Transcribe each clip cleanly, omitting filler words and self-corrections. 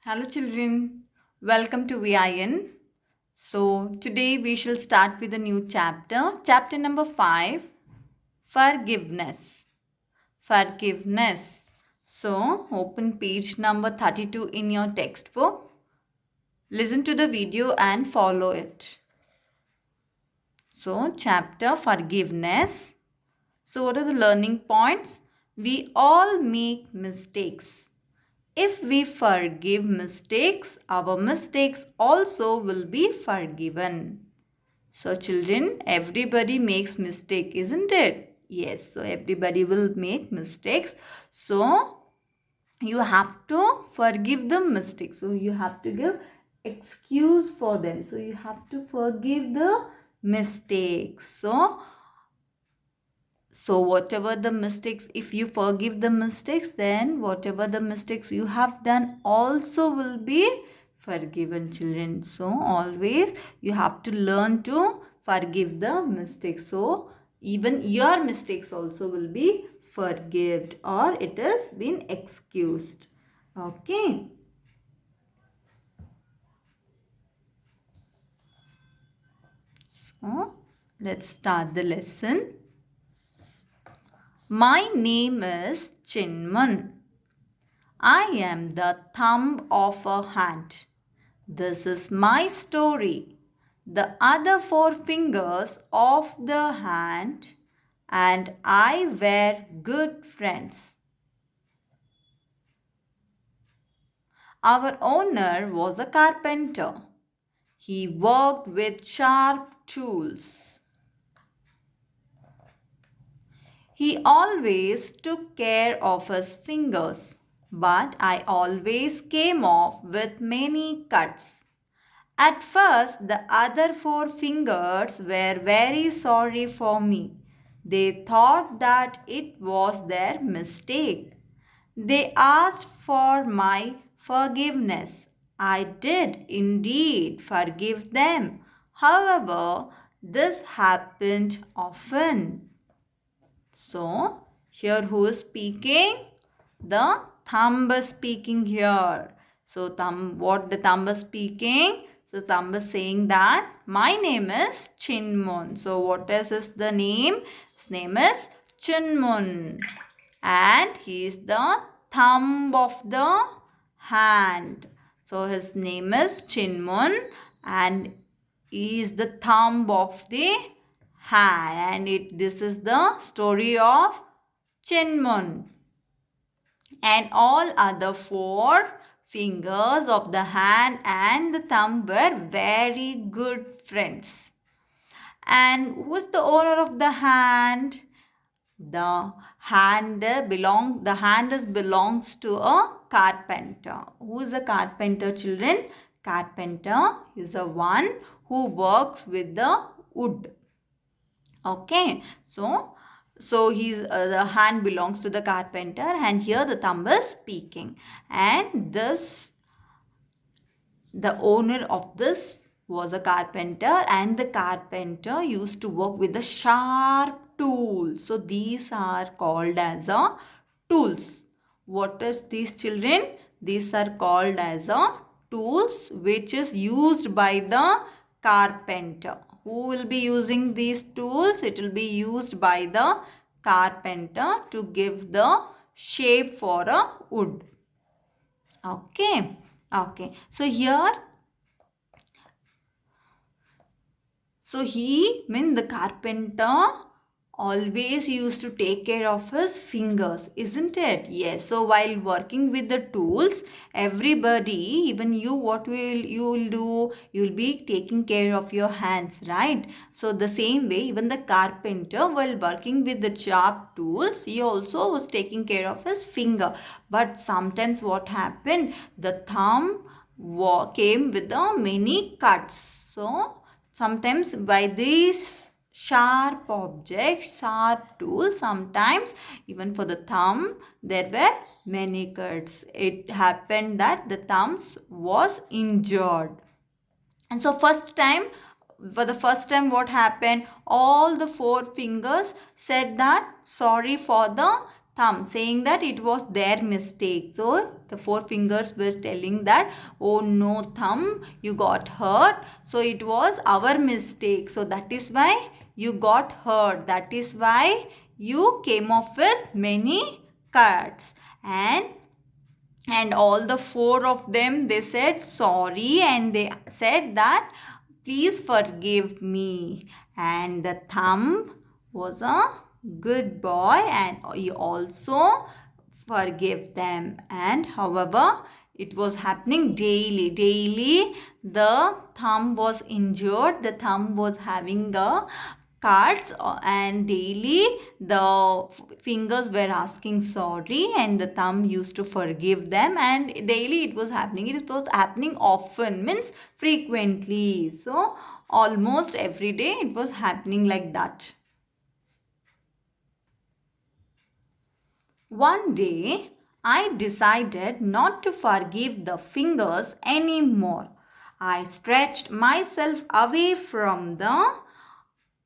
Hello children, welcome to VIN. So today we shall start with a new chapter number 5, Forgiveness. Forgiveness. So open page number 32 in your textbook. Listen to the video and follow it. So chapter Forgiveness. So what are the learning points? We all make mistakes. If we forgive mistakes, our mistakes also will be forgiven. So children, everybody makes mistake, isn't it? Yes, so everybody will make mistakes. So you have to forgive the mistakes. So you have to give excuse for them. So you have to forgive the mistakes. So whatever the mistakes, if you forgive the mistakes, then whatever the mistakes you have done also will be forgiven, children. So always you have to learn to forgive the mistakes. So even your mistakes also will be forgived or it has been excused. Okay. So let's start the lesson. My name is Chinman. I am the thumb of a hand. This is my story. The other four fingers of the hand and I were good friends. Our owner was a carpenter. He worked with sharp tools. He always took care of his fingers, but I always came off with many cuts. At first, the other four fingers were very sorry for me. They thought that it was their mistake. They asked for my forgiveness. I did indeed forgive them. However, this happened often. So, here who is speaking? The thumb is speaking here. So, what the thumb is speaking? So, thumb is saying that my name is Chinmun. So, what is the name? His name is Chinmun. And he is the thumb of the hand. So, his name is Chinmun and he is the thumb of the hand. And this is the story of Chinmun. And all other four fingers of the hand and the thumb were very good friends. And who is the owner of the hand? The hand belongs to a carpenter. Who is a carpenter, children? Carpenter is the one who works with the wood. Okay, so the hand belongs to the carpenter and here the thumb is speaking. And the owner of this was a carpenter and the carpenter used to work with the sharp tools. So these are called as a tools. What is these, children? These are called as a tools which is used by the carpenter. Who will be using these tools? It will be used by the carpenter to give the shape for a wood. Okay. Okay. So here, the carpenter always used to take care of his fingers, isn't it? Yes. So while working with the tools, everybody, even you, you will do? You will be taking care of your hands, right? So the same way, even the carpenter, while working with the sharp tools, he also was taking care of his finger. But sometimes what happened? The thumb came with the many cuts. So sometimes by these sharp objects, sharp tools, sometimes even for the thumb there were many cuts. It happened that the thumb was injured. And so for the first time what happened? All the four fingers said that sorry for the thumb, saying that it was their mistake. So the four fingers were telling that, oh no, thumb, you got hurt. So it was our mistake. So that is why you got hurt. That is why you came off with many cuts. And all the four of them, they said sorry, and they said that please forgive me. And the thumb was a good boy, and he also forgave them. And however, it was happening daily. The thumb was injured. The thumb was having the cuts, and daily the fingers were asking sorry, and the thumb used to forgive them, and daily it was happening. It was happening often, means frequently. So almost every day it was happening like that. One day I decided not to forgive the fingers anymore. I stretched myself away from the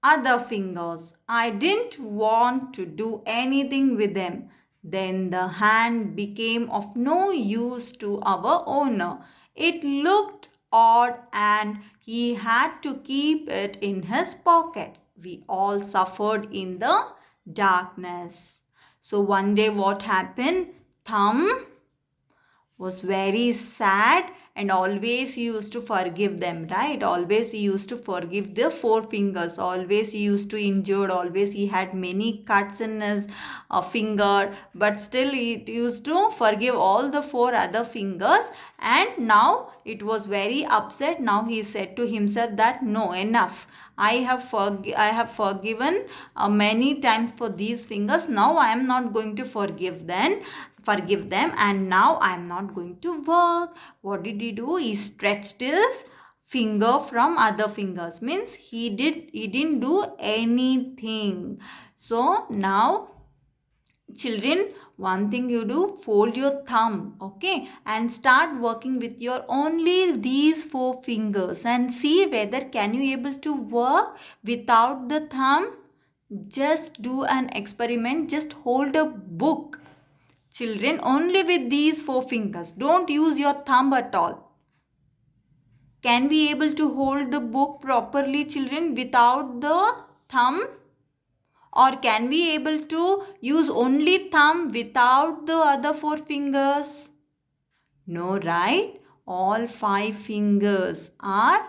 other fingers. I didn't want to do anything with them. Then the hand became of no use to our owner. It looked odd, and he had to keep it in his pocket. We all suffered in the darkness. So one day what happened? Thumb was very sad, and always he used to forgive them, right? Always he used to forgive the four fingers. Always he used to injure. Always he had many cuts in his finger, but still he used to forgive all the four other fingers. And now it was very upset. Now he said to himself that no, enough. I have forgiven many times for these fingers. Now I am not going to forgive them, and now I am not going to work. What did he do? He stretched his finger from other fingers, means he didn't do anything. So now children, one thing you do, fold your thumb, okay, and start working with your only these four fingers, and see whether can you able to work without the thumb. Just do an experiment. Just hold a book, children, only with these four fingers. Don't use your thumb at all. Can we able to hold the book properly, children, without the thumb? Or can we able to use only thumb without the other four fingers? No, right? All five fingers are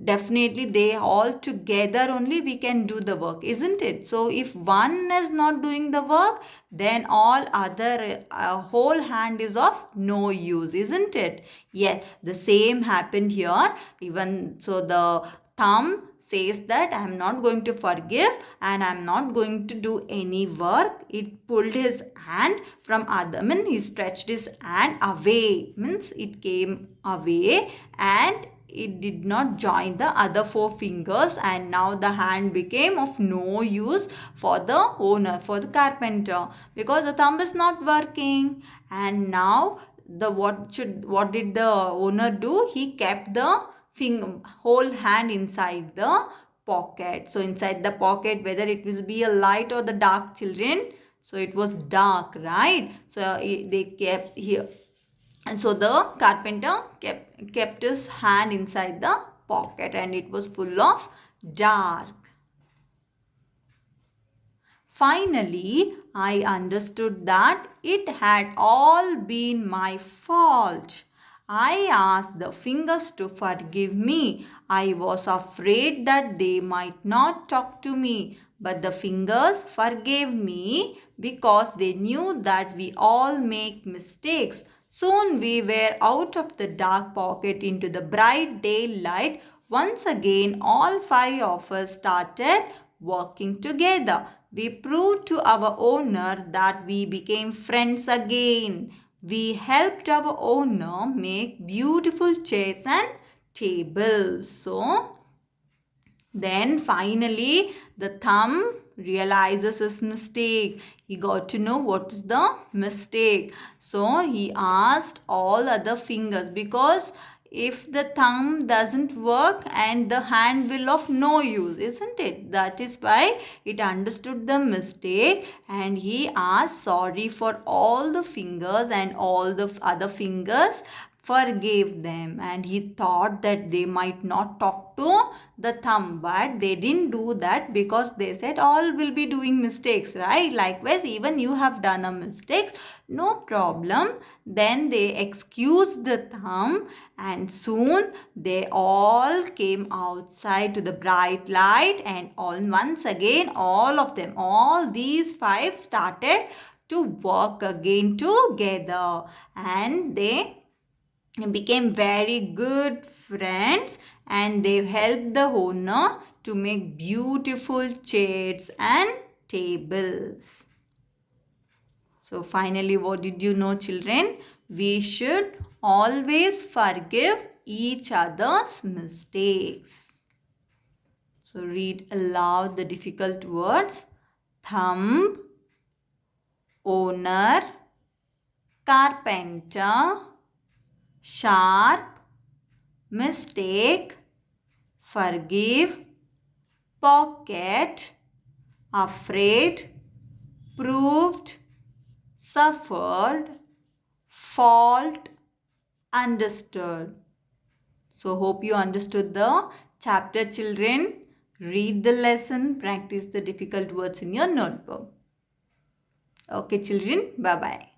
definitely, they all together only we can do the work, isn't it? So if one is not doing the work, then all other whole hand is of no use, isn't it? Yes, the same happened here. Even so, the thumb says that I am not going to forgive, and I am not going to do any work. It pulled his hand from other, means he stretched his hand away, means it came away, and it did not join the other four fingers, and now the hand became of no use for the owner, for the carpenter, because the thumb is not working. And now what did the owner do? He kept the whole hand inside the pocket. So inside the pocket, whether it will be a light or the dark, children, so it was dark, right? So they kept here. And so the carpenter kept his hand inside the pocket, and it was full of dark. Finally, I understood that it had all been my fault. I asked the fingers to forgive me. I was afraid that they might not talk to me, but the fingers forgave me because they knew that we all make mistakes. Soon we were out of the dark pocket into the bright daylight. Once again, all five of us started working together. We proved to our owner that we became friends again. We helped our owner make beautiful chairs and tables. So, then finally, the thumb realizes his mistake. He got to know what is the mistake. So he asked all other fingers, because if the thumb doesn't work and the hand will of no use, isn't it? That is why it understood the mistake and he asked sorry for all the fingers, and all the other fingers forgave them, and he thought that they might not talk to the thumb, but they didn't do that because they said all will be doing mistakes, right? Likewise, even you have done a mistake, no problem. Then they excused the thumb, and soon they all came outside to the bright light, and once again all of them, all these five started to work again together, and they became very good friends, and they helped the owner to make beautiful chairs and tables. So finally, what did you know, children? We should always forgive each other's mistakes. So read aloud the difficult words. Thumb, owner, carpenter, sharp, mistake, forgive, pocket, afraid, proved, suffered, fault, understood. So hope you understood the chapter, children. Read the lesson, practice the difficult words in your notebook. Okay, children, bye-bye.